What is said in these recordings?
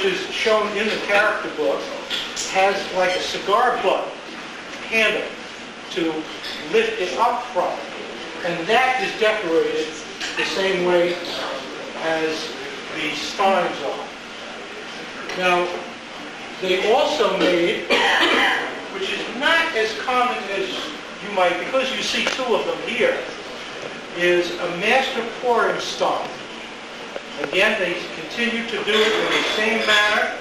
which is shown in the character book, has like a cigar butt handle to lift it up from. And that is decorated the same way as the Steins are. Now, they also made, which is not as common as you might, because you see two of them here, is a master pouring stein. Again, they continue to do it in the same manner.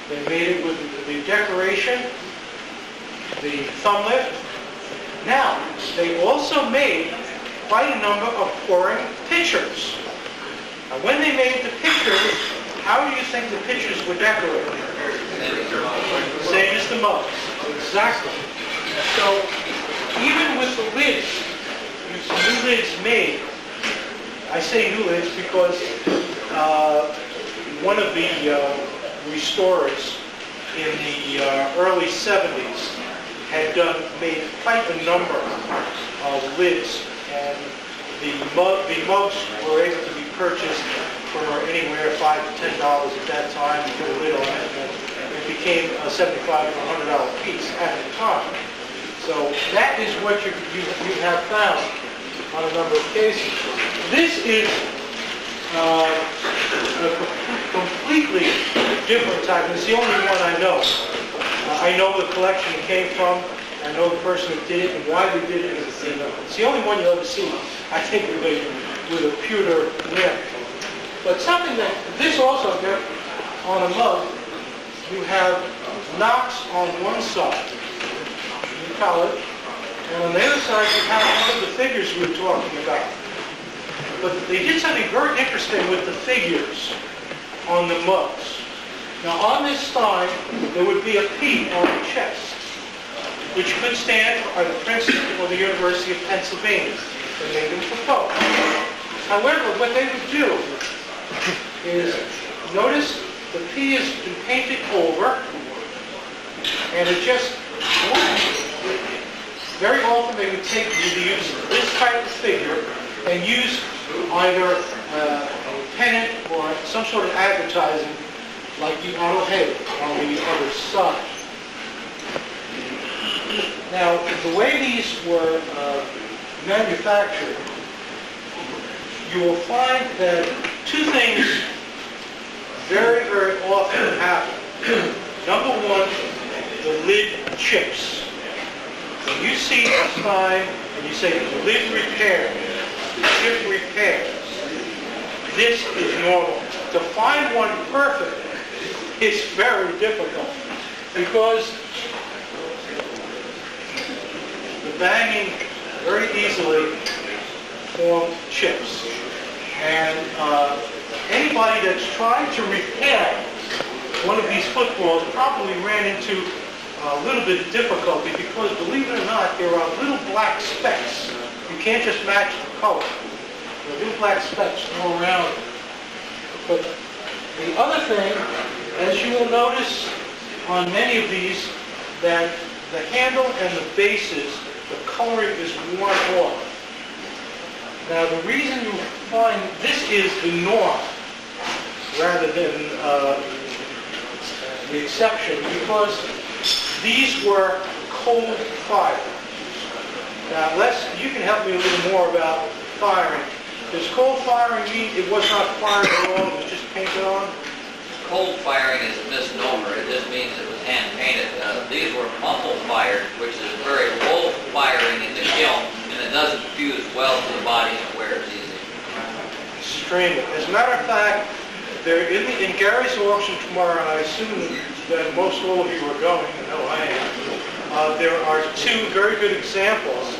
They made it with the decoration, the thumb lift. Now, they also made quite a number of pouring pitchers. Now, when they made the pitchers, how do you think the pitchers were decorated? Same as the mugs. Exactly. So, even with the lids, new lids made. I say new lids because one of the restorers in the early 70s had made quite a number of lids, and the mugs were able to be purchased for anywhere $5 to $10 at that time to put a lid on it, and it became a $75 to $100 piece at the time. So that is what you have found on a number of cases. This is a completely different type, and it's the only one I know. I know the collection it came from, I know the person who did it and why they did it. It's the only one you'll ever see, I think, with a pewter rim. But something that this also did on a mug, you have knocks on one side, you call it, and on the other side you have one of the figures we were talking about. But they did something very interesting with the figures on the mugs. Now on this stein, there would be a P on the chest, which could stand for either Princeton or the University of Pennsylvania. They made them for both. However, what they would do is, notice the P has been painted over, and it just, very often they would use this type of figure and use either a pennant or some sort of advertising like the auto head on the other side. Now, the way these were manufactured, you will find that two things very, very often happen. Number one, the lid chips. When you see a sign and you say the lid repaired, the chip repairs, this is normal. To find one perfect is very difficult because the banging very easily forms chips. And anybody that's tried to repair one of these footballs probably ran into a little bit of difficulty because, believe it or not, there are little black specks. You can't just match the color. There are little black specks all around it. But the other thing, as you will notice on many of these, that the handle and the bases, the coloring is worn off. Now, the reason you find this is the norm rather than the exception, because these were cold fired. Now, you can help me a little more about firing. Does cold firing mean it was not fired at all, it was just painted on? Cold firing is a misnomer. It just means it was hand painted. These were muffle fired, which is very low firing in the kiln, and it doesn't fuse well to the body and wears easy. Extremely. As a matter of fact, they're in Gary's auction tomorrow, and I assume that most all of you are going. I know I am. There are two very good examples.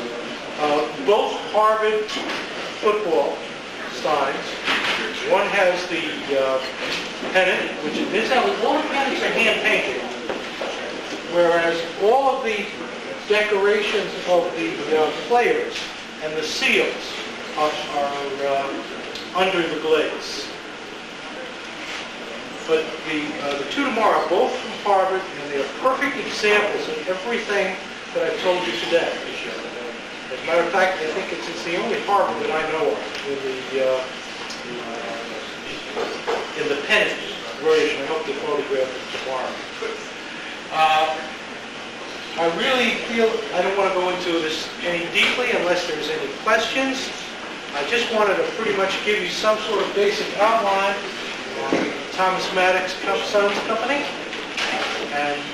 Both Harvard football steins. One has the pennant, which is all the pennants are hand painted, whereas all of the decorations of the players and the seals are under the glaze. But the two tomorrow are both from Harvard, and they are perfect examples of everything that I've told you today. As a matter of fact, I think it's the only Harvard that I know of in the pennant version. I hope to photograph it tomorrow. I really feel I don't want to go into this any deeply unless there's any questions. I just wanted to pretty much give you some sort of basic outline on Thomas Maddox Sons Company. And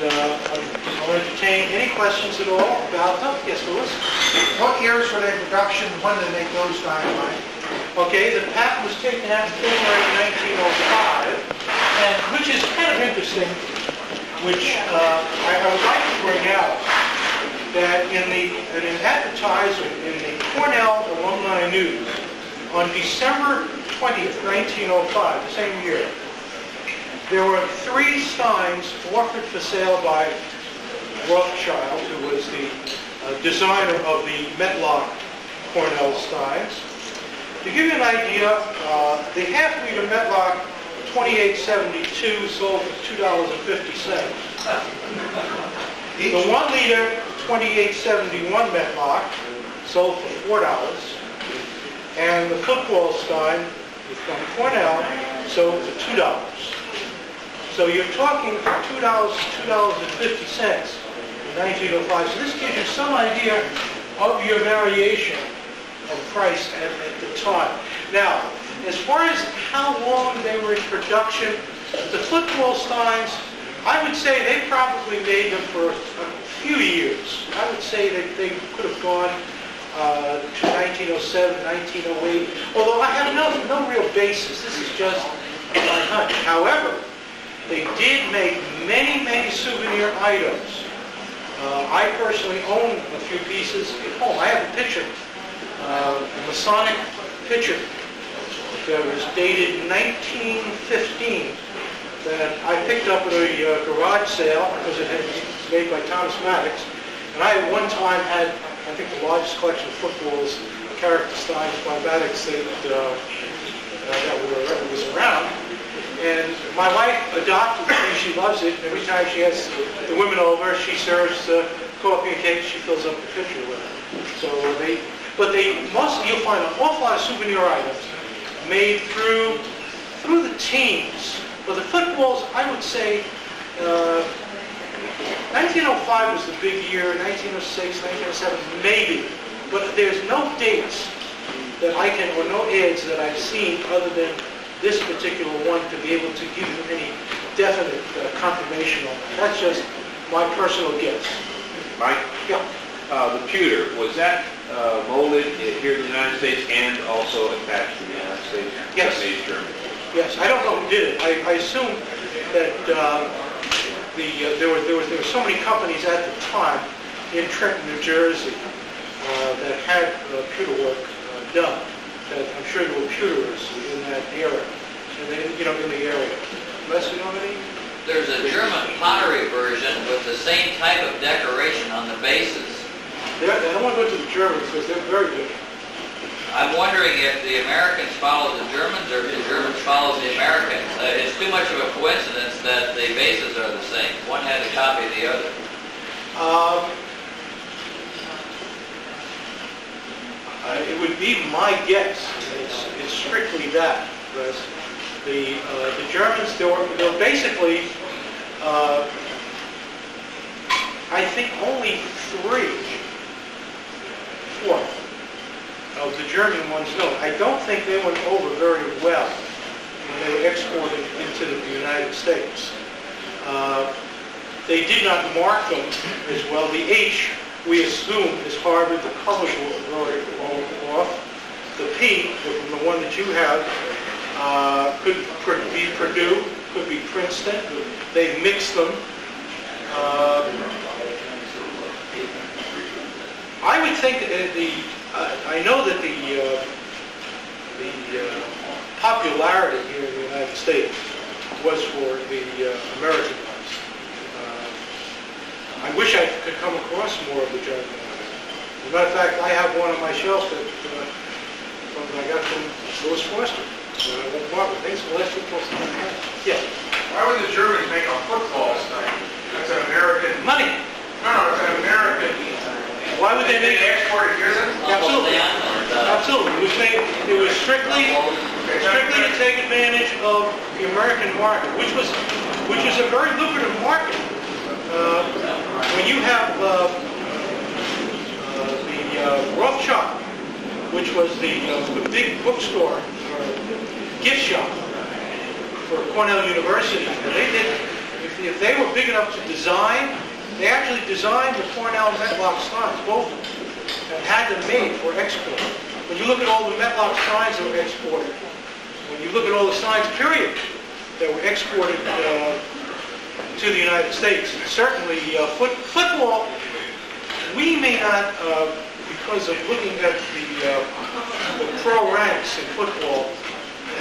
I'll entertain any questions at all about them. Yes, Louis? What years were they in production? When did they make those dynamite? Okay, the patent was taken out in February 1905, and which is kind of interesting, which I would like to bring out, that in an advertisement in the Cornell Alumni News on December 20th, 1905, the same year, there were 3 Steins offered for sale by Rothschild, who was the designer of the Metlock Cornell Steins. To give you an idea, the half-liter Metlock 2872 sold for $2.50. The 1-liter 2871 Metlock sold for $4. And the football Stein from Cornell sold for $2. So you're talking from $2 to $2.50 in 1905. So this gives you some idea of your variation of price at the time. Now, as far as how long they were in production, the football Steins, I would say they probably made them for a few years. I would say that they could have gone to 1907, 1908, although I have no real basis. This is just my hunch. However, they did make many, many souvenir items. I personally own a few pieces at home. I have a picture, a Masonic picture that was dated 1915 that I picked up at a garage sale because it had been made by Thomas Maddox. And I at one time had, I think, the largest collection of footballs, character Steins by Maddox that was around. And my wife adopted it. She loves it. Every time she has the women over, she serves coffee and cake. She fills up the pitcher with it. So mostly you'll find an awful lot of souvenir items made through the teens. But the footballs, I would say, 1905 was the big year. 1906, 1907, maybe. But there's no dates that I can, or no ads that I've seen other than this particular one to be able to give you any definite confirmation on that. That's just my personal guess. Mike? Yeah. The pewter, was that molded here in the United States and also attached to the United States? Yes. Made in Germany? Yes, I don't know who did it. I assume that there were so many companies at the time in Trenton, New Jersey, that had pewter work done. That I'm sure there were pewterers in that era, and they, in the area. Les, you know any? There's a German pottery version with the same type of decoration on the bases. I don't want to go to the Germans because they're very good. I'm wondering if the Americans follow the Germans or if the Germans follow the Americans. It's too much of a coincidence that the bases are the same. One had a copy of the other. It would be my guess. It's strictly that, because the Germans, there were basically, I think only 4 of the German ones. No, I don't think they went over very well when they were exported into the United States. They did not mark them as well. The H, we assume, is Harvard. The colors were off. The P, from the one that you have, could be Purdue, could be Princeton. They mixed them. I would think I know that the popularity here in the United States was for the American ones. I wish I could come across more of the German ones. As a matter of fact, I have one on my shelf that I got from Louis Foster. I won't part with. Thanks for the last football stuff I had. Yeah. Why would the Germans make a football thing? That's an American. Money. No, it's an American. Why would they They make it? export it here then? Absolutely. Absolutely. It was strictly, Okay, strictly to take advantage of the American market, which is a very lucrative market. When you have the Rothschild, which was the big bookstore or gift shop for Cornell University, and if they were big enough to design, they actually designed the Cornell Metlock Steins, both of them, and had them made for export. When you look at all the Metlock Steins that were exported, when you look at all the Steins, period, that were exported to the United States, certainly football, we may not, because of looking at the pro ranks in football,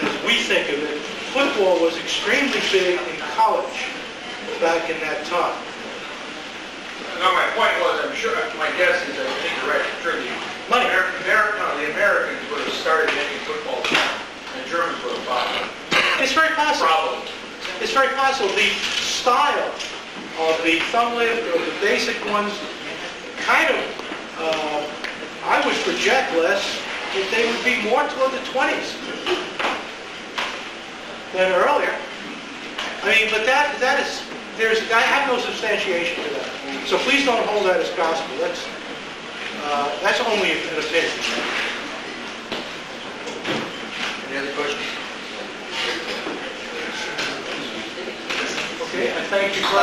as we think of it, football was extremely big in college back in that time. No, my point was, I'm sure, my guess is that incorrect, sure Money. the Americans would have started making football and the Germans would have followed. It's very possible. Probably. It's very possible. The style of the thumb lift or the basic ones kind of, I would project less that they would be more toward the 20s than earlier. I mean, but that is, I have no substantiation to that. So please don't hold that as gospel. That's only an opinion. Any other questions? Okay, I thank you for